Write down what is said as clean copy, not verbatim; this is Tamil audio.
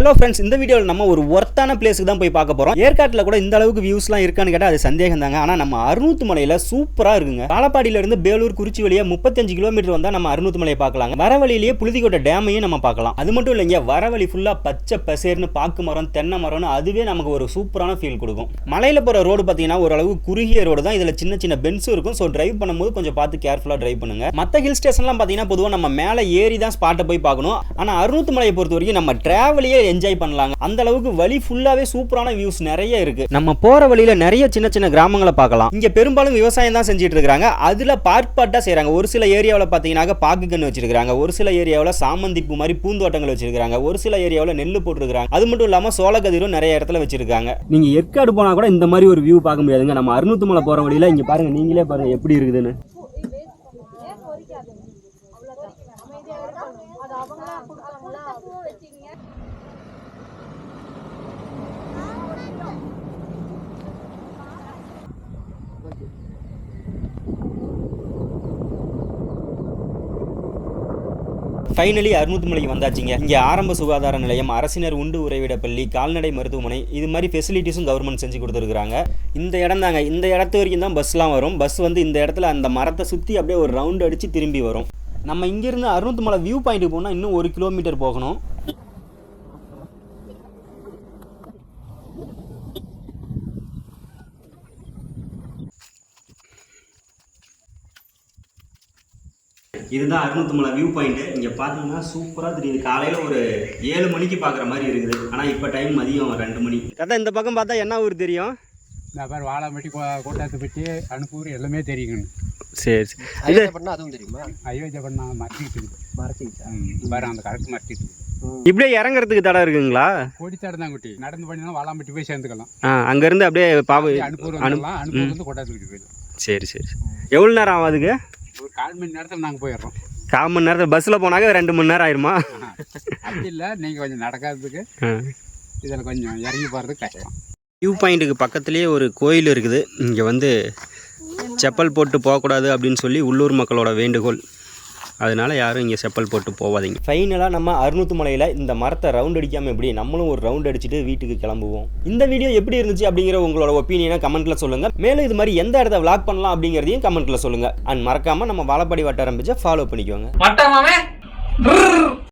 ஹலோ ஃப்ரெண்ட்ஸ், இந்த வீடியோவில் நம்ம ஒரு ஒர்த்தான பிளேஸுக்கு தான் போய் பார்க்க போகிறோம். ஏற்காட்டில் கூட இந்த அளவுக்கு வியூஸ்லாம் இருக்கான்னு கேட்டால் அது சந்தேகம் தாங்க. ஆனால் நம்ம அறுநூத்து மலையில் சூப்பராக இருக்குங்க. காலப்பாடியிலேருந்து பேலூர் குறிச்சி வழியாக 35 கிலோமீட்டர் வந்தால் நம்ம அறுநூத்து மலையை பார்க்கலாங்க. வர வழியிலேயே புழுதிக்கோட்டை டேமையும் நம்ம பார்க்கலாம். அது மட்டும் இல்லைங்க, வர வழி ஃபுல்லாக பச்சை பசேர்னு பாக்கு மரம் தென்னை மரம்னு அதுவே நமக்கு ஒரு சூப்பரான ஃபீல் கொடுக்கும். மலையில் போகிற ரோடு பார்த்தீங்கன்னா ஓரளவு குறுகிய ரோடு தான். இதில் சின்ன சின்ன பென்ஸும் இருக்கும். ஸோ டிரைவ் பண்ணும்போது கொஞ்சம் பார்த்து கேர்ஃபுல்லாக டிரைவ் பண்ணுங்க. மற்ற ஹில் ஸ்டேஷன்லாம் பார்த்தீங்கன்னா பொதுவாக நம்ம மேலே ஏறி தான் ஸ்பாட்டை போய் பார்க்கணும். ஆனால் அறுநூத்து மலையை பொறுத்த வரைக்கும் நம்ம டிராவலியே என்ஜாய் பண்ணலாங்க. அந்த அளவுக்கு வழி ஃபுல்லாவே சூப்பரான வியூஸ் நிறைய இருக்கு. நம்ம போற வழியில நிறைய சின்ன சின்ன கிராமங்களை பார்க்கலாம். இங்க பெரும்பாலும் விவசாயம் தான் செஞ்சிட்டு இருக்காங்க. அதுல பார்ட் செய்யறாங்க. ஒரு சில ஏரியாவில் பாத்தீங்கன்னா பாக்கு கன்று வச்சிருக்காங்க. ஒரு சில ஏரியாவில் சாமந்தி பூ மாதிரி பூந்தோட்டங்கள் வச்சிருக்காங்க. ஒரு சில ஏரியாவில் நெல் போட்டுருக்காங்க. அது மட்டும் இல்லாம சோளக்கதிரும் நிறைய இடத்துல வச்சிருக்காங்க. நீங்க ஏற்காடு போனா கூட இந்த மாதிரி ஒரு வியூ பார்க்க முடியாதுங்க. நம்ம அறுநூத்து மலை போற வழியில இங்க பாருங்க, நீங்களே பாருங்க எப்படி இருக்குதுன்னு. ஃபைனலி அறுநூத்து மலைக்கு வந்தாச்சுங்க. இங்கே ஆரம்ப சுகாதார நிலையம், அரசினர் உண்டு உறைவிட பள்ளி, கால்நடை மருத்துவமனை, இது மாதிரி ஃபெசிலிட்டிஸும் கவர்மெண்ட் செஞ்சு கொடுத்துருக்காங்க. இந்த இடம் தாங்க, இந்த இடத்து வரைக்கும் தான் பஸ்லாம் வரும். பஸ் வந்து இந்த இடத்துல அந்த மரத்தை சுற்றி அப்படியே ஒரு ரவுண்ட் அடித்து திரும்பி வரும். நம்ம இங்கேருந்து அறுநூத்து மலை வியூ பாயிண்ட்டுக்கு போனால் இன்னும் 1 கிலோமீட்டர் போகணும். இதுதான் அறுநூத்து மலை வியூ பாயிண்ட். இங்கே பார்த்தீங்கன்னா சூப்பராக தெரியுது. காலையில் ஒரு 7 மணிக்கு பார்க்குற மாதிரி இருக்குது. ஆனால் இப்போ டைம் மதியம் 2 மணி. அதான் இந்த பக்கம் பார்த்தா என்ன ஊர் தெரியும்? இந்த பேர் வாழாம்பட்டி, கோட்டாத்துப்பட்டி, அனுப்பூர் எல்லாமே தெரியுங்க. சரி சரி. அயோத்தியா பண்ணா அதுவும் தெரியுமா? அயோத்தியா பண்ணா மறைச்சிக்கிட்டு பாரு, அந்த கரெக்ட் மறைச்சிட்டு இப்படியே இறங்குறதுக்கு தடை இருக்குங்களா? கோடித்தாடு தான் குட்டி நடந்து பண்ணினா வாழாம்பட்டி போய் சேர்ந்துக்கலாம். அங்கேருந்து அப்படியே அனுப்பூர் வந்துடலாம். அனுப்பூர் வந்து கோட்டாத்துப்பட்டி போயிடலாம். சரி சரி. எவ்வளோ நேரம் ஆகும் அதுக்கு? ஒரு 1/4 மணி நேரத்தில் நாங்கள் போயிடுறோம். 1/4 மணி நேரத்தில் பஸ்ஸில் போனாக்க 2 மணி நேரம் ஆயிருமா? அப்படி இல்லை, நீங்கள் கொஞ்சம் நடக்காததுக்கு இதில் கொஞ்சம் இறங்கி போகிறதுக்கு கஷ்டம். வியூ பாயிண்ட்டுக்கு பக்கத்துலேயே ஒரு கோயில் இருக்குது. இங்கே வந்து செப்பல் போட்டு போகக்கூடாது அப்படின்னு சொல்லி உள்ளூர் மக்களோட வேண்டுகோள். அதனால் யாரும் இங்கே செப்பல் போட்டு போகாதீங்க. ஃபைனலாக நம்ம அறுநூத்து மலையில் இந்த மரத்தை ரவுண்ட் அடிக்காமல் எப்படி நம்மளும் ஒரு ரவுண்ட் அடிச்சுட்டு வீட்டுக்கு கிளம்புவோம். இந்த வீடியோ எப்படி இருந்துச்சு அப்படிங்கிற உங்களோட ஒப்பீனியனை கமெண்ட்டில் சொல்லுங்கள். மேலும் இது மாதிரி எந்த இடத்த விளாக் பண்ணலாம் அப்படிங்கிறதையும் கமெண்ட்டில் சொல்லுங்கள். அண்ட் மறக்காமல் நம்ம வாழப்பாடி வட்டாரம் பேஜை ஃபாலோ பண்ணிக்கோங்க.